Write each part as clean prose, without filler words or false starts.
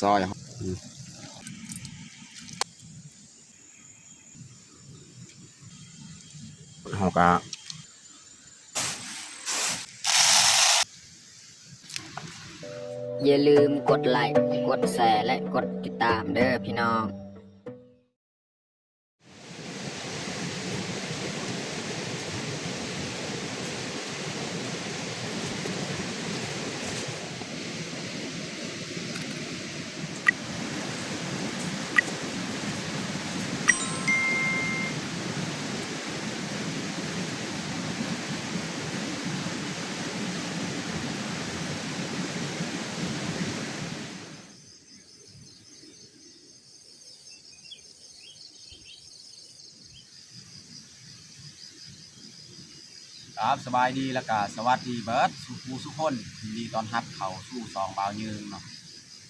ซอยเขาก็อย่าลืมกดไลค์กดแชร์และกดติดตามเด้อพี่น้องครับสบายดีแล้วก็สวัสดีเบิร์ดสุภูสุคนยินดีตอนรับเขาสู้สองบ่าวยืนเนาะ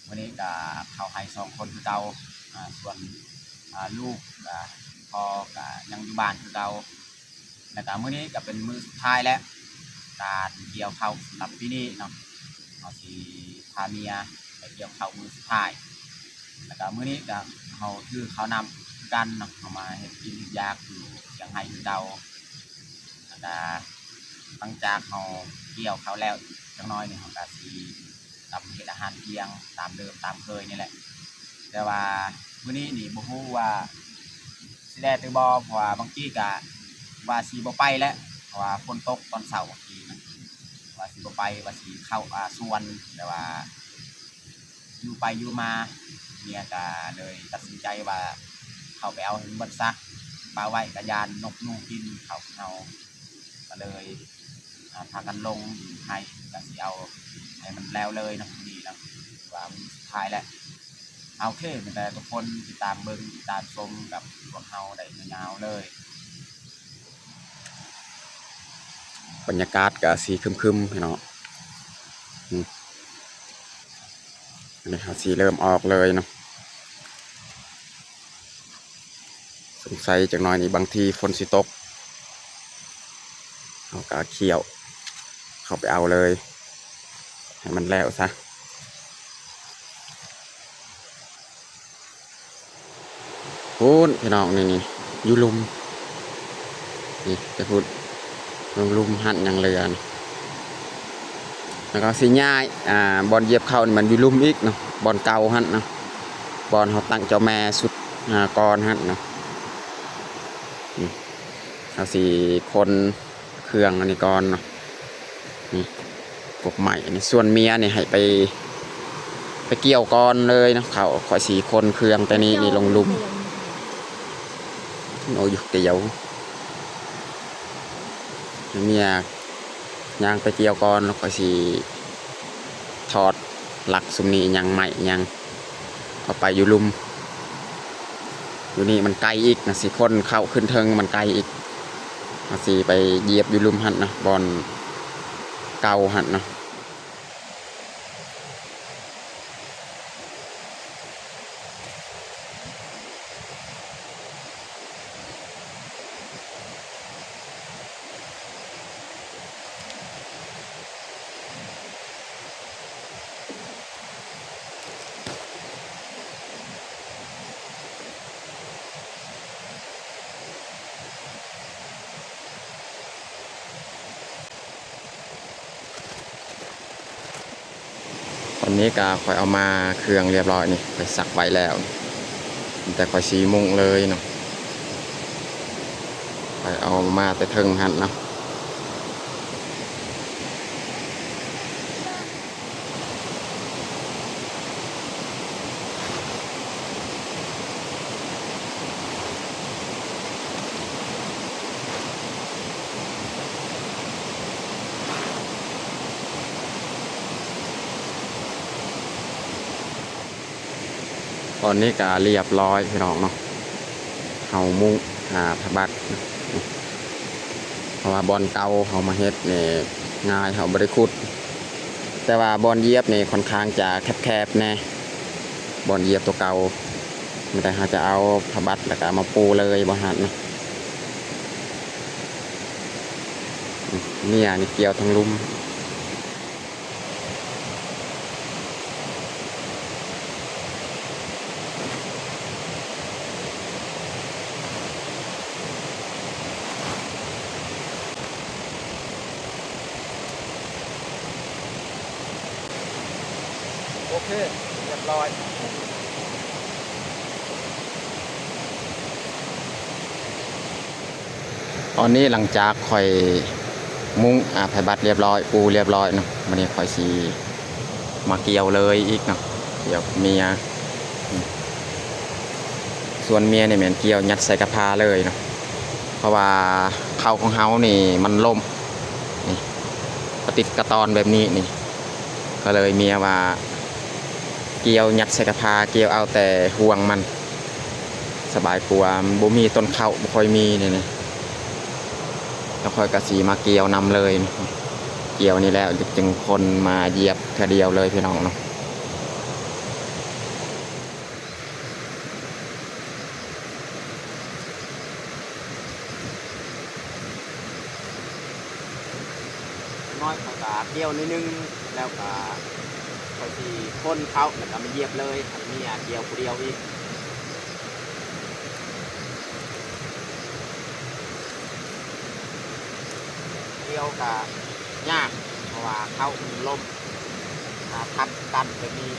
วันนี้ก็เขาให้2 คนคือเก่าส่วนลูกพ่อก็ยังอยู่บ้านคือเก่าแล้วก็มื้อนี้ก็เป็นมื้อสุดท้ายแล้วการเกี่ยวข้าวสำหรับปีนี้เนาะเอาสิพาเมียไปเกี่ยวข้าวมื้อสุดท้ายแล้วก็มื้อนี้ก็เขาถือเขานำกันเนาะเอามาเฮ็ดกินยากอยู่ยังให้คือเก่าแล้วก็หลังจากเขาเกี่ยวเขาแล้วจังน้อยเนี่ยเขาก็สิทำเฮ็ดอาหารเที่ยงตามเดิมตามเคยนี่แหละแต่ว่ามื้อนี้นี่บ่ฮู้ว่าสิได้หรือบ่เพราะว่าบางทีก็ว่าสิบ่ไปแล้วเพราะว่าฝนตกตอนเช้าบางทีนะว่าสิบ่ไปว่าสิเข้าสวนแต่ว่าอยู่ไปอยู่มาเมียก็เลยตัดสินใจว่าเข้าไปเอาให้เบิดซะปลาไว้ก็ยานนกนูกินเขาก็เลยพากันลงให้ก็สิเอาให้มันแล้วเลยนะดีนะว่ามันสุดท้ายแล้วเอาโอเคมันแต่ทุกคนติดตามเบิ่งติดตามชมกับพวกเราได้ยาวๆเลยบรรยากาศก็สีครึมๆพี่น้องนี่ครับสีเริ่มออกเลยเนาะสงสัยจังน้อยนี่บางทีฝนสิตกเขาก็เขี่ยวเข้าไปเอาเลยให้มันแล้วซะพูดพี่น้องนี่อยู่ลุมนี่จะพูดลุมหันยังเรือนแล้วก็สีง่ายบอลเหยียบเข้านี่มันอยู่ลุมอีกเนาะบอลเก่าหันเนาะบอลเขาตั้งเจ้าแม่สุดกรหันเนาะเอาสีคนเครื่องอันนี้ก่อนเนาะนี่พวกใหม่นี่ส่วนเมียนี่ให้ไปเกี่ยวก่อนเลยเนาะเขาขอสีคนเครื่องแต่นี่ลงลุมโอ้ยเตียวเมียย่างไปเกี่ยวก่อนแล้วก็สีถอดหลักสุมนียังใหม่ยังเอาไปอยู่ลุมอยู่นี่มันไกลอีกนะสิคนเข้าขึ้นเทิงมันไกลอีกสิไปเหยียบอยู่ลุมหันนะบอลเก่าหันนะตอนนี้ก็คอยเอามาเครื่องเรียบร้อยนี่ไปสักไว้แล้วแต่คอยสีมุงเลยเนาะคอยเอามาแต่เทิงหันเนาะตอนนี้ก็เรียบร้อยพี่น้องเนาะเอามุ้งผบัดเพราะว่าบอลเก่าเขามาเฮ็ดนี่ง่ายเขาบริคุดแต่ว่าบอลเยียบนี่ค่อนข้างจะแคบๆแน่บอลเยียบตัวเก่าไม่ได้เขาจะเอาผบัดแล้วก็มาปูเลยบ่หันนะเนี่ยนี่เกี่ยวทั้งลุม เคเรียบร้อยตอนนี้หลังจากข่อยมุ้งไผบัตรเรียบร้อยปูเรียบร้อยเนาะวันนี้ข่อยสีมาเกี่ยวเลยอีกเนาะเกี่ยวเมียส่วนเมียเนี่ยเหมือนเกี่ยวยัดใส่กระพาเลยเนาะเพราะว่าเข้าของเฮานี่มันล่มนี่กระติดกระตอนแบบนี้นี่ก็เลยเมียว่าเกี่ยวยัดใส่กระพาเกี่ยวเอาแต่ห่วงมันสบายกว่าบ่มีต้นเข้าบ่ค่อยมีนี่แล้วค่อยกระสีมาเกี่ยวนำเลยเกี่ยวนี่แล้วจึงคนมาเหยียบแค่เดียวเลยพี่น้องเนาะน้อยเขาก็เกี่ยวนิดนึงแล้วก็พอทีคนเขาแล้วก็มาเหยียบเลยมีเกี่ยวคนเดียวอีกเกี่ยวกับยากเพราะว่าเข้าลมทับกันแบบนี้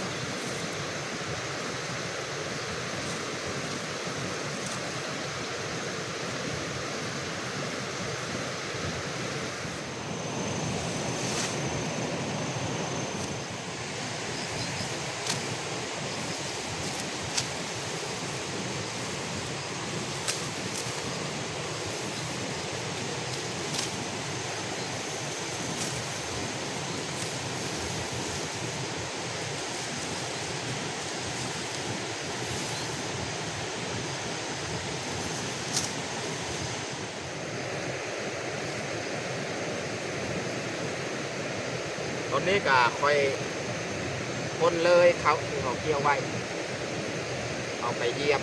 ตอนนี้ก็ค่อยคนเลยเขาที่เขาเกี่ยวไว้เอาไปเหยียบ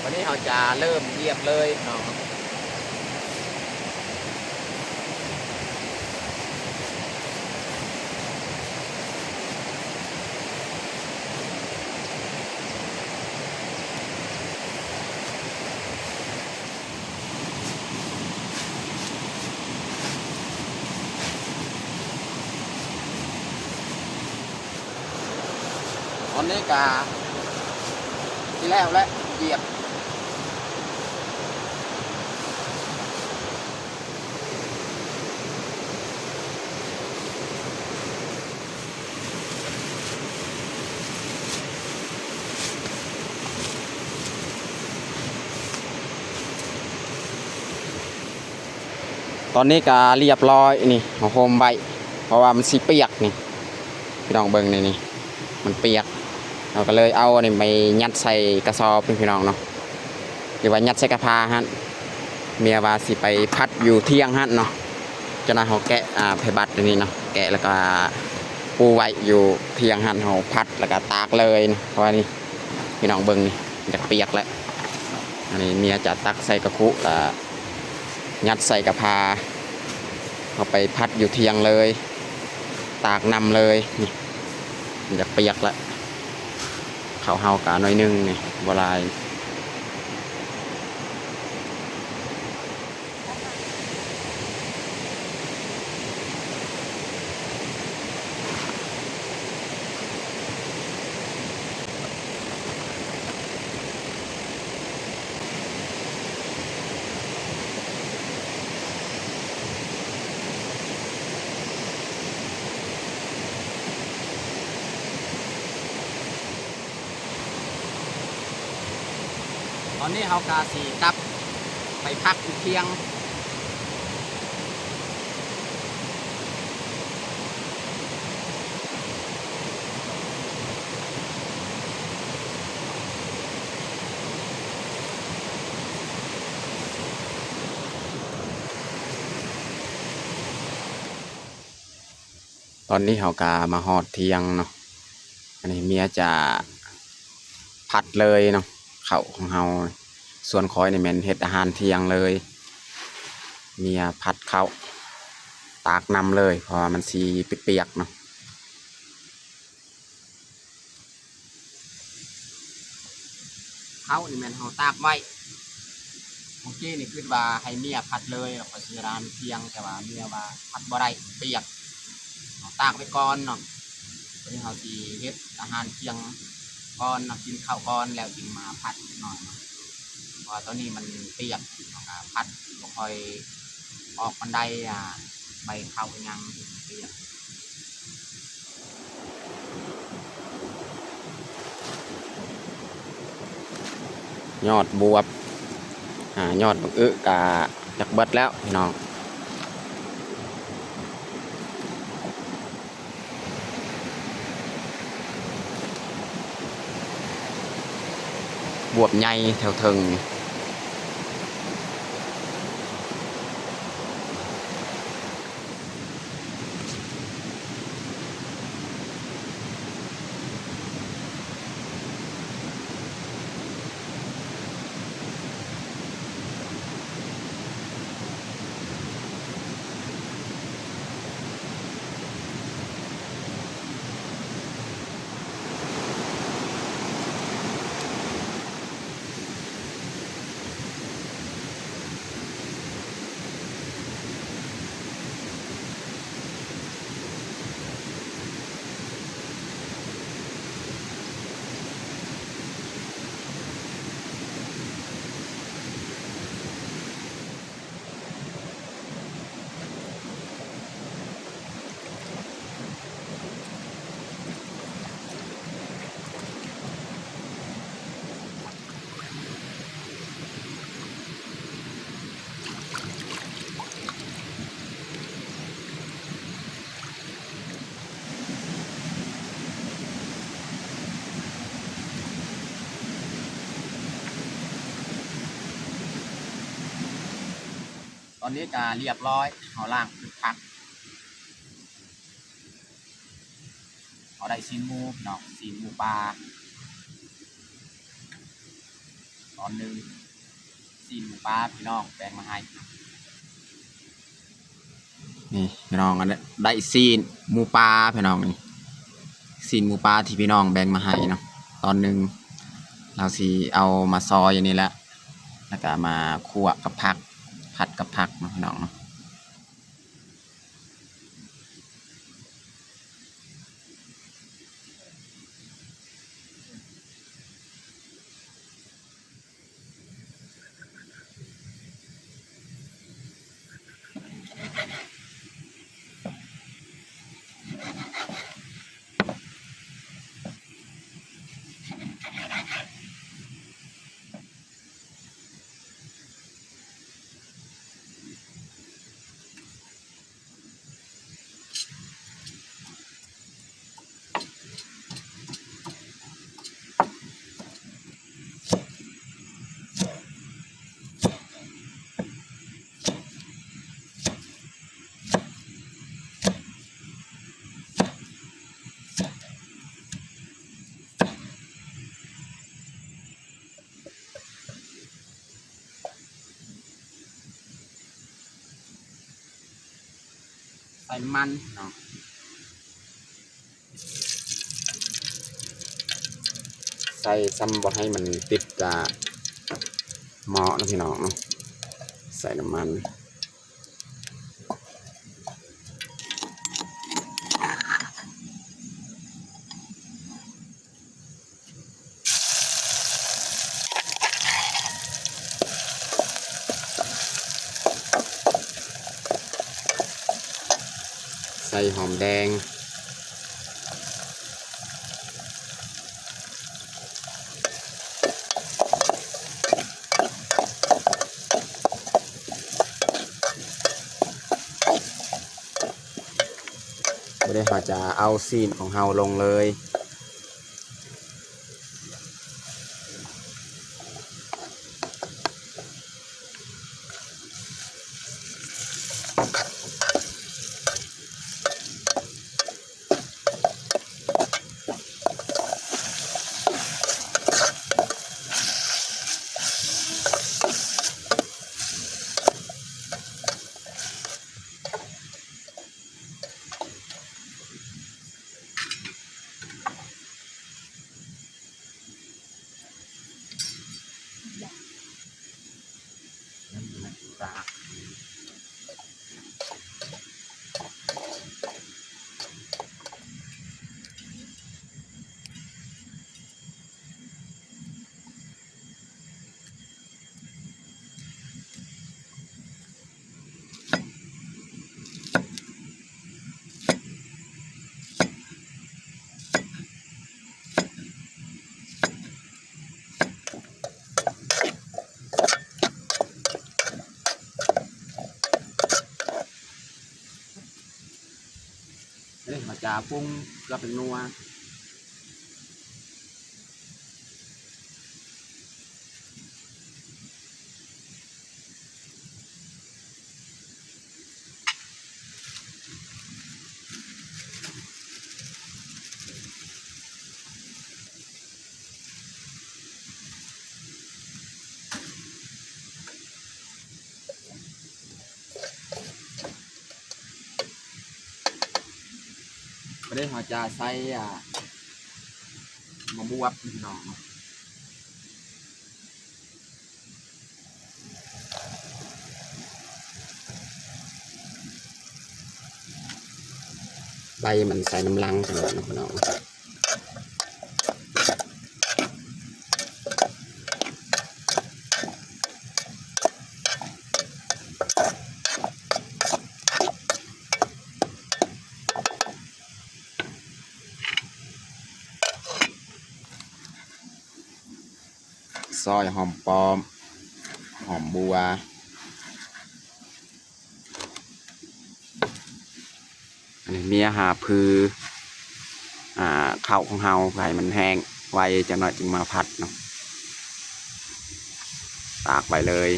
วันนี้เราจะเริ่มเหยียบเลยเนาะตอนนี้กาที่แล้วและเหยียบตอนนี้ก็เรียบร้อยนี่โฮมใบเพราะว่ามันสีเปียกนี่พี่น้องเบิ่งนี่มันเปียกเราก็เลยเอานี่ไปยัดใส่กระสอบพี่น้องเนาะหรือว่ายัดใส่กระพาฮะเมียว่าสิไปพัดอยู่เที่ยงฮะเนาะจะน่าเขาแกะไผ่บัตรนี่เนาะแกะแล้วก็ปูไว้อยู่เที่ยงฮะเขาพัดแล้วก็ตากเลยเพราะว่านี่พี่น้องเบิ่งนี่จะเปียกแล้วอันนี้เมียจะตักใส่กระคุยัดใส่กระพาเอาไปพัดอยู่เทียงเลยตากนำเลยนี่มันจะเปียกแล้วเขาเฮากะน้อยนึงนี่โบราณ อนนี้เขากาสีกลับไปพักอยู่เที่ยงตอนนี้เขากามาฮอดเที่ยงเนาะอันนี้เมียจะผัดเลยเนาะข้าวของเราส่วนคอยในแม่นเฮ็ดอาหารเที่ยงเลยเมียผัดข้าวตากนำเลยเพราะว่ามันสีเปียกๆเนาะ เขานี่แม่นเขาตากไว้เมื่อกี้นี่คือว่าให้เมียผัดเลยขอสิร้านเที่ยงแต่ว่าเมียว่าผัดบ่ได้เปียกเอาตากไว้ก่อนเนาะวันนี้เขาสิเฮ็ดอาหารเที่ยงก่อนเนาะกินข้าวก่อนแล้วจึงมาผัดหน่อยเนาะเพราะว่าตอนนี้มันเปียกเขาก็ผัดบ่ค่อยออกบันไดใบข้าวยังเปียก ยอดบวบยอดบักอึกะจักเบิดแล้วพี่น้องบวบใหญ่แถวเทิงนี่ตอนนี้ก็เรียบร้อยเขาล่างคือพักเขาได้ซีนหมูเนาะซีนหมูปลาตอนหนึ่งซีนหมูปลาพี่น้องแบ่งมาให้ นี่พี่น้องอันนี้ได้ซีนหมูปลาพี่น้องนี่ซีนหมูปลาที่พี่น้องแบ่งมาให้เนาะตอนหนึ่งเราสิเอามาซอยอย่างนี้แหละแล้วก็มาคั่วกับผักผัดกับผักเนาะพี่น้องเนาะ ใส่มันเนาะใส่ซ้ำบ่ให้มันติดกับหม้อนะพี่น้องเนาะใส่น้ำมันใส่หอมแดง ได้เราจะเอาซีนของเราลงเลยเราจะปรุงก็เป็นนัวไม่ได้เราจะใส่มะบวบพี่น้องใบมันใส่น้ำลังกันเลยนะพี่น้องซอยหอมปอมหอมบัวอันนี้เมียหาพือข้าวของเฮาไก่มันแห้งไวจังหน่อยจึงมาผัดเนาะตากไปเลย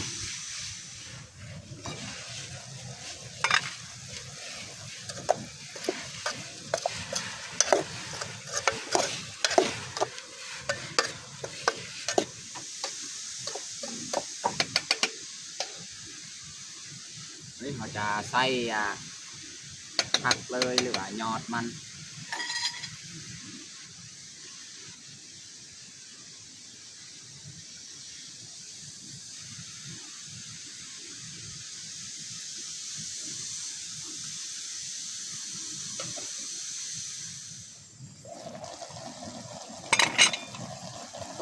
นี่เขาจะใส่ผักเลยหรือว่ายอดมัน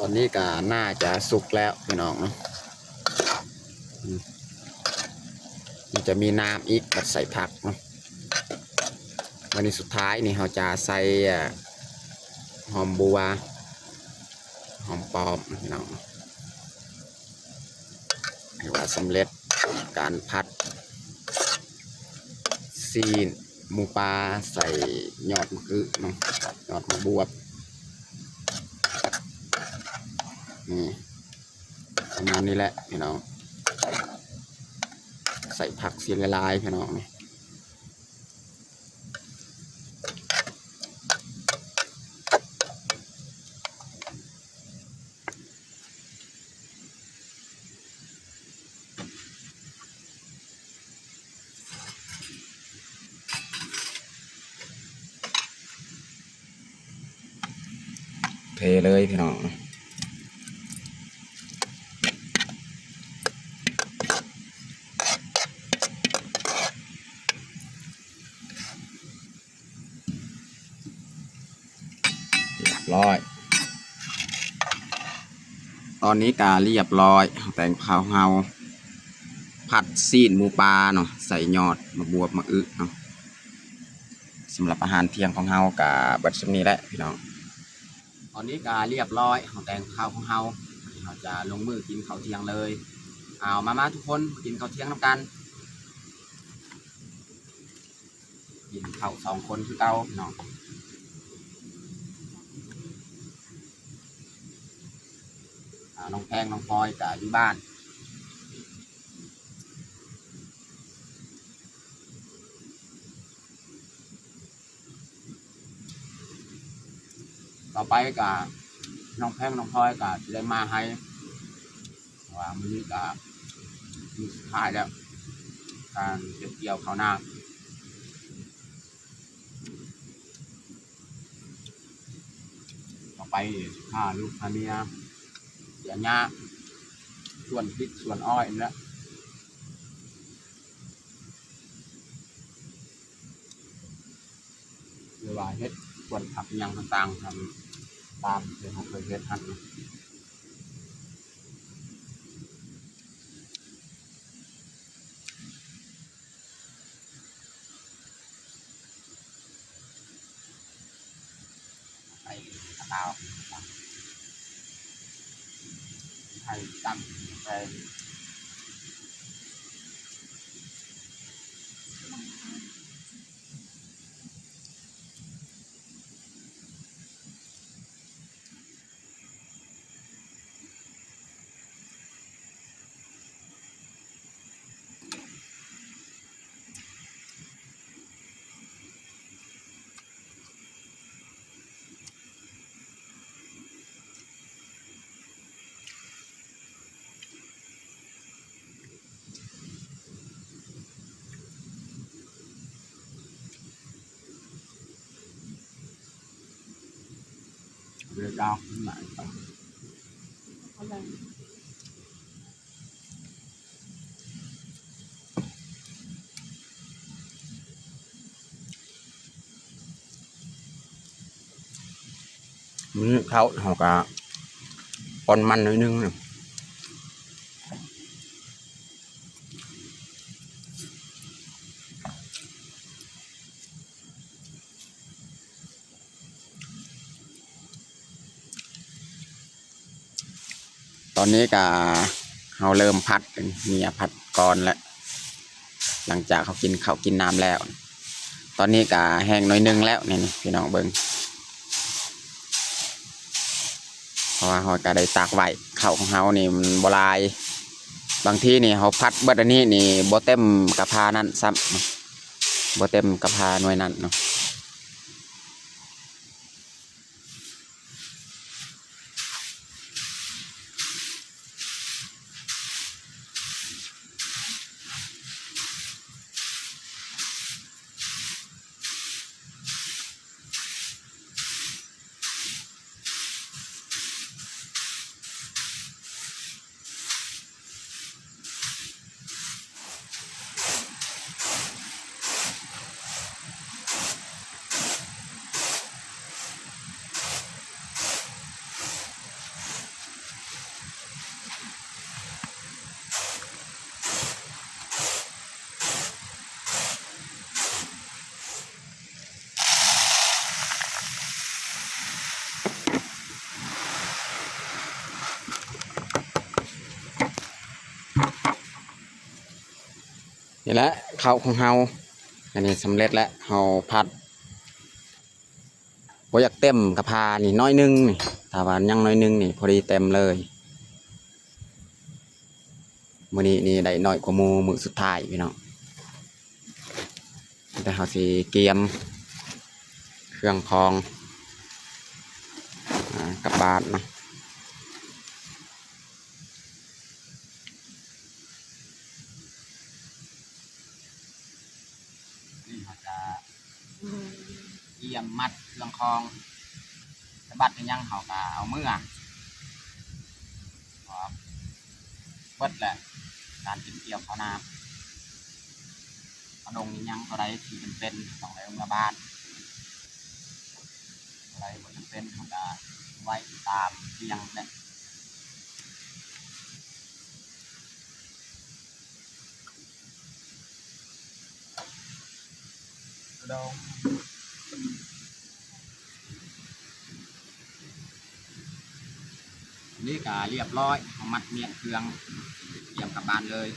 ตอนนี้ก็น่าจะสุกแล้วพี่น้องเนาะมันจะมีน้ำอีกก็ใส่ผักเนาะวันนี้สุดท้ายนี่เราจะใส่หอมบัวหอมปอมพี่น้องให้ว่าสำเร็จการผัดซีนหมูปลาใส่ยอดมะกึเนาะยอดมะบวบนี่ประมาณนี้แหละพี่น้องใส่ผักเสียงลายพี่น้องนี่เทเลยพี่น้องร้อยตอนนี้กาเรียบร้อยแต่งข้าวเฮาผัดซีนหมูปลาเนาะใส่ยอดมะบวบมะอึเนาะสำหรับอาหารเที่ยงของเฮากาบัดซุมนี้แหละพี่น้องตอนนี้กาเรียบร้อยแต่งข้าวของเฮาเราจะลงมือกินข้าวเที่ยงเลยเอามาทุกคนกินข้าวเที่ยงนำกัน กินข้าว2 คนคือเก่าเนาะน้องแพงน้องพลอยก็อยู่บ้านต่อไปก็น้องแพงน้องพลอยก็จะได้มาให้ว่ามื้อนี้ก็มีสุดท้ายแล้วการเก็บเกี่ยวข้าวหน้าต่อไปถ้าลูกพาเมียเสียหญ้าส่วนพริกส่วนอ้อยนี่แหละหรือว่าเฮ็ดส่วนผักอิหยังต่างๆทำตามที่เราเคยเฮ็ดทันไปตะดาวไทยตั้งไปเรือดาวขึ้นมาต่อมื้อเขาเขาก็ปนมันหน่อยนึงเนี่ยตอนนี้ก็เขาเริ่มพัดเมียพัดก่อนแล้วหลังจากเขากินข้าวกินน้ำแล้ว ตอนนี้ก็แห้งหน่อยนึงแล้วนี่พี่น้องเบิ่งเพราะว่าเขาก็ได้ตากไว้ข้าวของเขานี่มันบ่ลายบางทีนี่เขาพัดเบิดอันนี้นี่บ่เต็มกระพานั้นซ้ำบ่เต็มกระพาหน่วยนั้นเนาะนี่แหละข้าวของเราอันนี้สำเร็จแล้วเราพัดบ่อยากเต็มกระพานี่น้อยนึงนี่ถ้าว่ายังน้อยนึงนี่พอดีเต็มเลยมื้อนี้นี่ได้น้อยกว่ามื้อสุดท้ายพี่น้องแต่เขาสิเกียมเครื่องคองกลับบ้านเนาะนี่เขาจะเกียมมัดเครื่องคองสะบัดเป็นยังเขาก็เอามือครับเบิดแหละการกินเกี่ยวข้าวน้ำกระดงยังอะไรที่เป็นต้องไปโรงพยาบาลอะไรบ่จำเป็นเขาก็ไว้ตามเตียงเนี่ยกระดงนี่ก็เรียบร้อยเอามัดเมียนเครื่องเตรียมกลับบ้านเลย